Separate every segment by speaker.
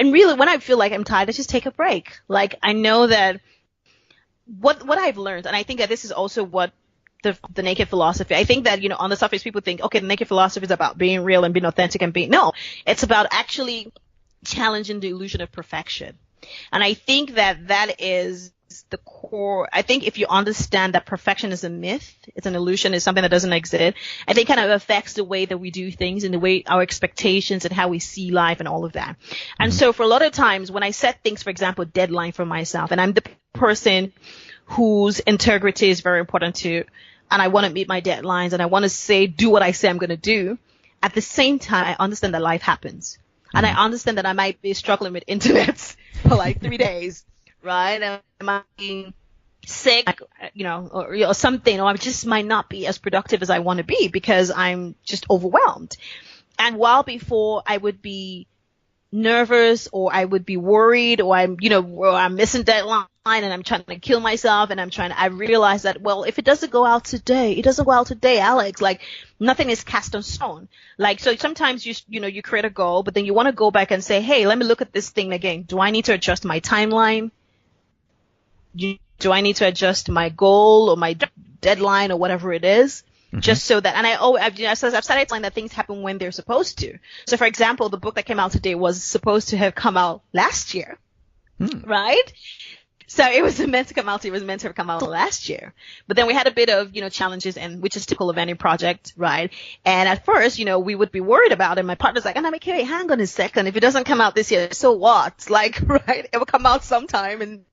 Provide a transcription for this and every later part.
Speaker 1: And really, when I feel like I'm tired, I just take a break. Like, I know that what I've learned, and I think that this is also what the naked philosophy, I think that, on the surface, people think, okay, the naked philosophy is about being real and being authentic and no, it's about actually challenging the illusion of perfection. And I think that is the core. I think if you understand that perfection is a myth, it's an illusion, it's something that doesn't exist, I think kind of affects the way that we do things and the way our expectations and how we see life and all of that. And so for a lot of times when I set things, for example, deadline for myself, and I'm the person whose integrity is very important to, and I want to meet my deadlines and I want to do what I say I'm going to do. At the same time, I understand that life happens. And I understand that I might be struggling with internet for like 3 days, right? And I might be sick, or something, or I just might not be as productive as I want to be because I'm just overwhelmed. And while before I would be nervous or I would be worried or I'm missing deadline and I'm trying to kill myself and I realize that, well, if it doesn't go out today, it doesn't go out today, Alex. Like, nothing is cast on stone. Like, so sometimes you create a goal, but then you want to go back and say, hey, let me look at this thing again. Do I need to adjust my timeline? Do I need to adjust my goal or my deadline or whatever it is? Just so that, and I've started saying that things happen when they're supposed to. So, for example, the book that came out today was supposed to have come out last year, right? So it was meant to come out. It was meant to have come out last year, but then we had a bit of challenges, and which is typical of any project, right? And at first, we would be worried about it. My partner's like, "And I'm like, hey, hang on a second. If it doesn't come out this year, so what? Like, right? It will come out sometime, and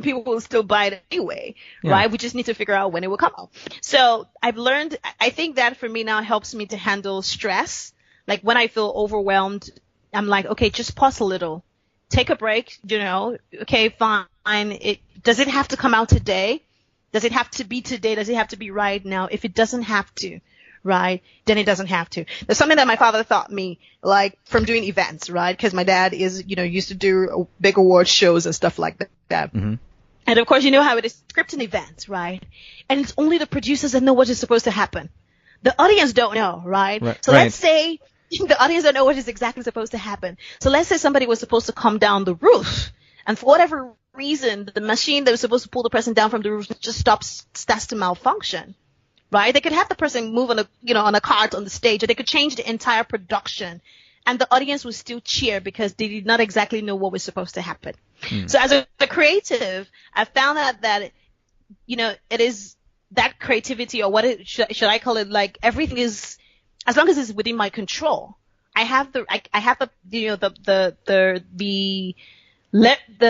Speaker 1: people will still buy it anyway, right? We just need to figure out when it will come out." So I've learned. I think that for me now helps me to handle stress. Like when I feel overwhelmed, I'm like, okay, just pause a little. Take a break, okay, fine. Does it have to come out today? Does it have to be today? Does it have to be right now? If it doesn't have to, right, then it doesn't have to. There's something that my father taught me, like from doing events, right? Because my dad is, used to do big award shows and stuff like that. Mm-hmm. And of course, you know how it is scripting events, right? And it's only the producers that know what is supposed to happen. The audience don't know, right? So let's say the audience don't know what is exactly supposed to happen. So let's say somebody was supposed to come down the roof, and for whatever reason, the machine that was supposed to pull the person down from the roof just starts to malfunction, right? They could have the person move on a cart on the stage, or they could change the entire production, and the audience would still cheer because they did not exactly know what was supposed to happen. So as a creative, I found out that, it is that creativity, or should I call it, like everything is, as long as it's within my control, I have the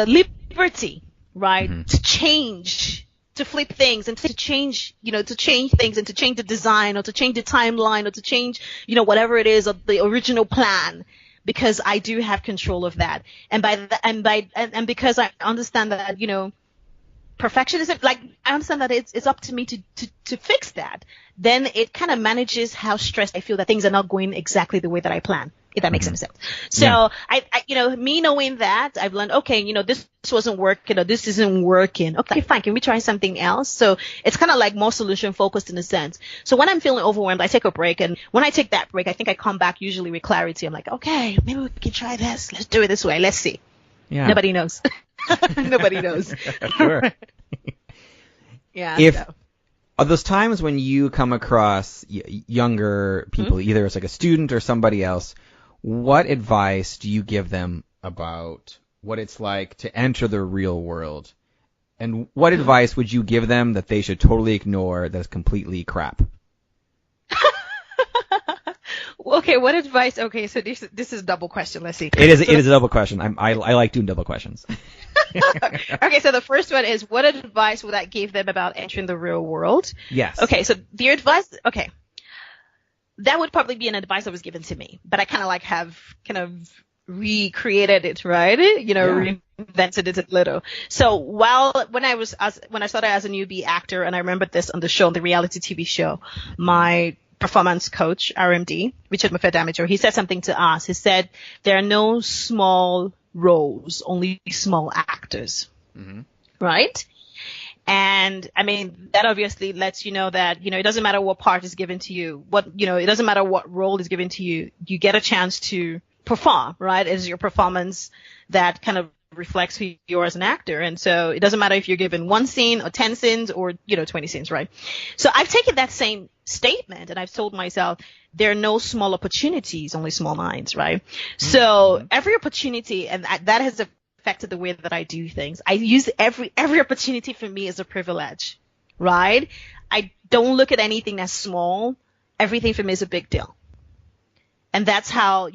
Speaker 1: liberty, right, to change, to flip things and to change, to change things and to change the design or to change the timeline or to change, whatever it is of the original plan, because I do have control of that. And because I understand that, perfectionism, like I understand that it's up to me to fix that. Then it kind of manages how stressed I feel that things are not going exactly the way that I plan, if that makes any sense. So I me knowing that, I've learned, okay, this wasn't working, or this isn't working. Okay, fine. Can we try something else? So it's kind of like more solution focused in a sense. So when I'm feeling overwhelmed, I take a break. And when I take that break, I think I come back usually with clarity. I'm like, okay, maybe we can try this. Let's do it this way. Let's see. Yeah. Nobody knows. Nobody knows.
Speaker 2: Sure.
Speaker 1: Yeah.
Speaker 2: Are those times when you come across younger people, either as like a student or somebody else, what advice do you give them about what it's like to enter the real world? And what advice would you give them that they should totally ignore that is completely crap?
Speaker 1: Okay, what advice? Okay, so this is a double question. Let's see.
Speaker 2: It is a double question. I like doing double questions.
Speaker 1: Okay, so the first one is, what advice would I give them about entering the real world?
Speaker 2: Yes.
Speaker 1: Okay, so the advice, that would probably be an advice that was given to me, but I have recreated it, right? Reinvented it a little. So when I started as a newbie actor, and I remembered this on the show, on the reality TV show, my performance coach, RMD, Richard Mofet-Damager, he said something to us. He said, there are no small roles, only small actors. Mm-hmm. Right? And I mean, that obviously lets you know that, it doesn't matter what part is given to you, it doesn't matter what role is given to you, you get a chance to perform, right? It is your performance that kind of reflects who you are as an actor. And so it doesn't matter if you're given 1 scene or 10 scenes or, 20 scenes, right? So I've taken that same statement and I've told myself there are no small opportunities, only small minds, right? So every opportunity, and that has affected the way that I do things. I use every opportunity for me as a privilege, right? I don't look at anything as small. Everything for me is a big deal. And that's how,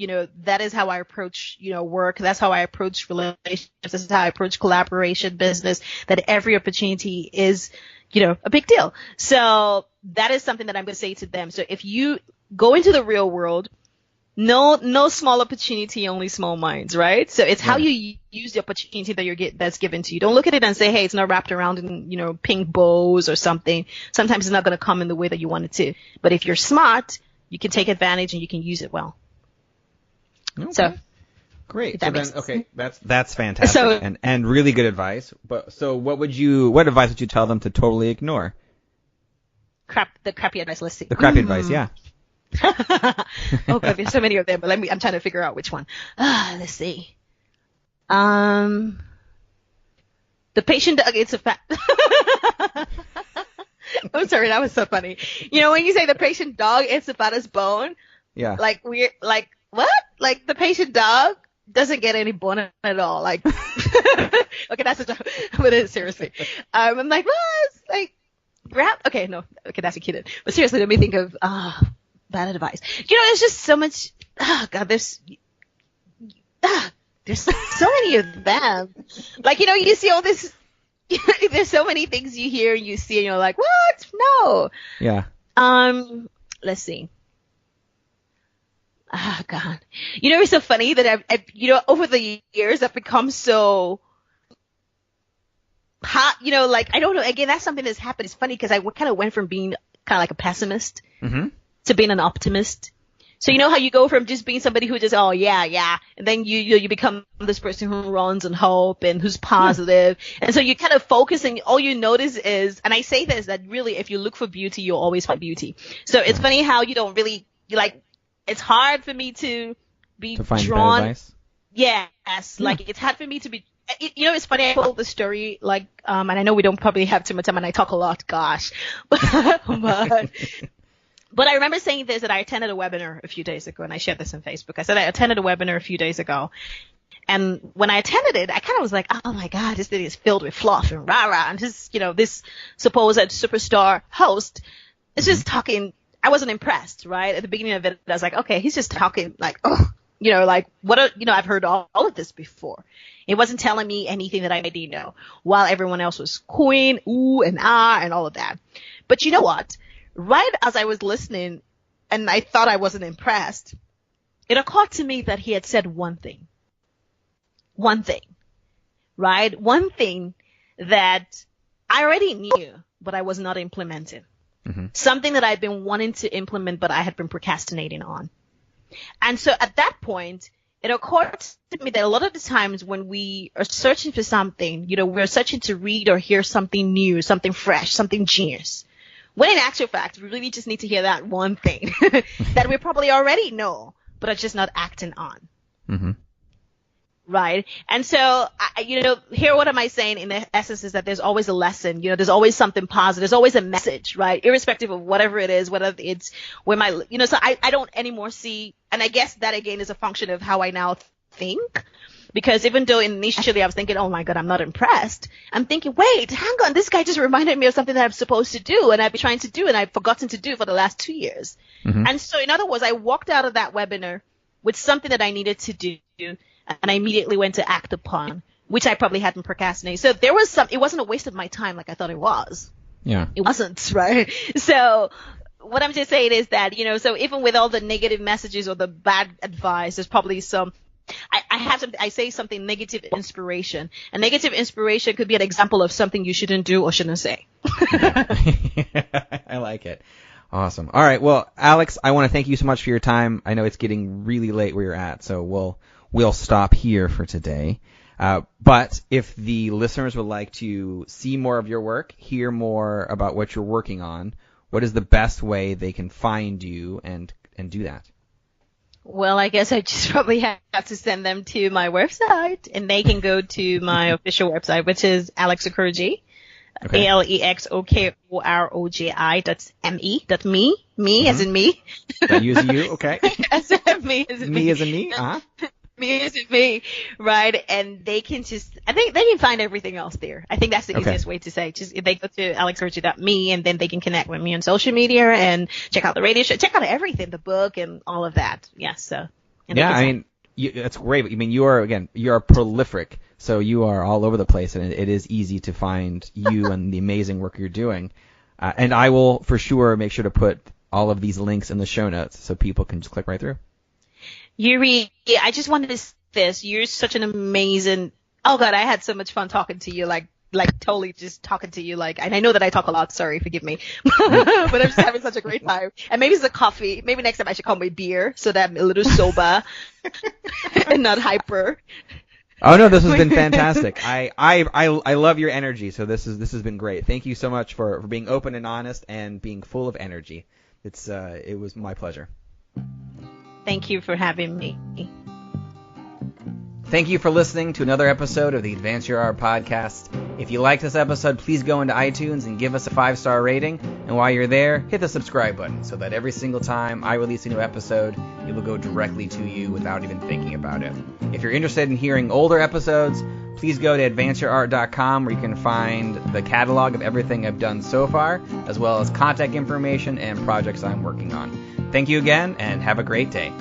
Speaker 1: that is how I approach, work. That's how I approach relationships. This is how I approach collaboration, business, that every opportunity is, a big deal. So that is something that I'm going to say to them. So if you go into the real world, no small opportunity, only small minds, right? So it's how you use the opportunity that's given to you. Don't look at it and say, hey, it's not wrapped around in, pink bows or something. Sometimes it's not going to come in the way that you want it to. But if you're smart, you can take advantage and you can use it well.
Speaker 2: Okay.
Speaker 1: So
Speaker 2: great. So then, that's fantastic and really good advice. But so what advice would you tell them to totally ignore?
Speaker 1: The crappy advice. Let's see.
Speaker 2: The crappy advice, yeah.
Speaker 1: Oh God, there's so many of them, but I'm trying to figure out which one. Let's see. The patient dog eats a fat. I'm sorry, that was so funny. When you say the patient dog eats the fattest bone,
Speaker 2: yeah,
Speaker 1: like what? Like the patient dog doesn't get any bone at all. Like, okay, that's a joke, but seriously, I'm like, what? Like, okay, no, okay, that's a kid. But seriously, let me think of bad advice. There's just so much. Oh God, there's so many of them. Like, you see all this. There's so many things you hear and you see and you're like, what? No.
Speaker 2: Yeah.
Speaker 1: Let's see. Oh God. It's so funny that I've over the years I've become so hot, like, I don't know. Again, that's something that's happened. It's funny because I kind of went from being kind of like a pessimist to being an optimist. So how you go from just being somebody who just, oh yeah, and then you become this person who runs on hope and who's positive. And so you kind of focus and all you notice is, and I say this, that really if you look for beauty, you'll always find beauty. So it's funny how you don't really, it's hard for me to be drawn. Bad advice? Yes. Like it's hard for me to be, it's funny. I told the story, and I know we don't probably have too much time and I talk a lot, gosh, But I remember saying this, that I attended a webinar a few days ago, and I shared this on Facebook. I said I attended a webinar a few days ago, and when I attended it, I kind of was like, oh my God, this thing is filled with fluff and rah-rah, and just, this supposed superstar host is just talking. I wasn't impressed, right? At the beginning of it, I was like, okay, he's just talking like, oh, like what, I've heard all of this before. It wasn't telling me anything that I didn't know, while everyone else was cooing, ooh and ah, and all of that. But you know what? Right as I was listening and I thought I wasn't impressed, it occurred to me that he had said one thing, right? One thing that I already knew, but I was not implementing. Something that I'd been wanting to implement, but I had been procrastinating on. And so at that point, it occurred to me that a lot of the times when we are searching for something, we're searching to read or hear something new, something fresh, something genius. When in actual fact, we really just need to hear that one thing that we probably already know, but are just not acting on. Right? And so, here what am I saying in the essence is that there's always a lesson, there's always something positive, there's always a message, right? Irrespective of whatever it is, whether it's where so I don't anymore see, and I guess that again is a function of how I now think. Because even though initially I was thinking, oh my God, I'm not impressed, I'm thinking, wait, hang on, this guy just reminded me of something that I'm supposed to do and I've been trying to do and I've forgotten to do for the last 2 years. And so in other words, I walked out of that webinar with something that I needed to do and I immediately went to act upon, which I probably hadn't procrastinated. So there was it wasn't a waste of my time like I thought it was. Yeah. It wasn't, right? So what I'm just saying is that, so even with all the negative messages or the bad advice, there's probably some, I say something negative inspiration. And negative inspiration could be an example of something you shouldn't do or shouldn't say.
Speaker 2: I like it. Awesome. All right. Well, Alex, I want to thank you so much for your time. I know it's getting really late where you're at, so we'll stop here for today. But if the listeners would like to see more of your work, hear more about what you're working on, what is the best way they can find you and do that?
Speaker 1: Well, I guess I just probably have to send them to my website, and they can go to my official website, which is Alex Okoroji,
Speaker 2: Okay.
Speaker 1: AlexOkoroji.me, me as in me.
Speaker 2: That use you, okay.
Speaker 1: As in me as in
Speaker 2: Me
Speaker 1: me.
Speaker 2: as in me, uh-huh.
Speaker 1: Me as in me, right? And they can just, I think they can find everything else there. I think that's the
Speaker 2: Okay.
Speaker 1: easiest way to say. Just if they go to alexokoroji.me, and then they can connect with me on social media and check out the radio show, check out everything, the book and all of that. Yes, so. And they
Speaker 2: Yeah,
Speaker 1: can
Speaker 2: I
Speaker 1: sign-
Speaker 2: mean, that's great. I mean, you are prolific, so you are all over the place, and it is easy to find you and the amazing work you're doing. And I will for sure make sure to put all of these links in the show notes so people can just click right through.
Speaker 1: Yuri, I just wanted to say this. You're such an amazing, oh God, I had so much fun talking to you, like totally just talking to you, and I know that I talk a lot, sorry, forgive me, but I'm just having such a great time. And maybe it's the coffee, maybe next time I should call my beer so that I'm a little sober and not hyper.
Speaker 2: Oh no, this has been fantastic. I love your energy, so this has been great. Thank you so much for being open and honest and being full of energy. It was my pleasure.
Speaker 1: Thank you for having me.
Speaker 2: Thank you for listening to another episode of the Advance Your Art podcast. If you like this episode, please go into iTunes and give us a 5-star rating. And while you're there, hit the subscribe button so that every single time I release a new episode, it will go directly to you without even thinking about it. If you're interested in hearing older episodes, please go to advanceyourart.com, where you can find the catalog of everything I've done so far, as well as contact information and projects I'm working on. Thank you again, and have a great day.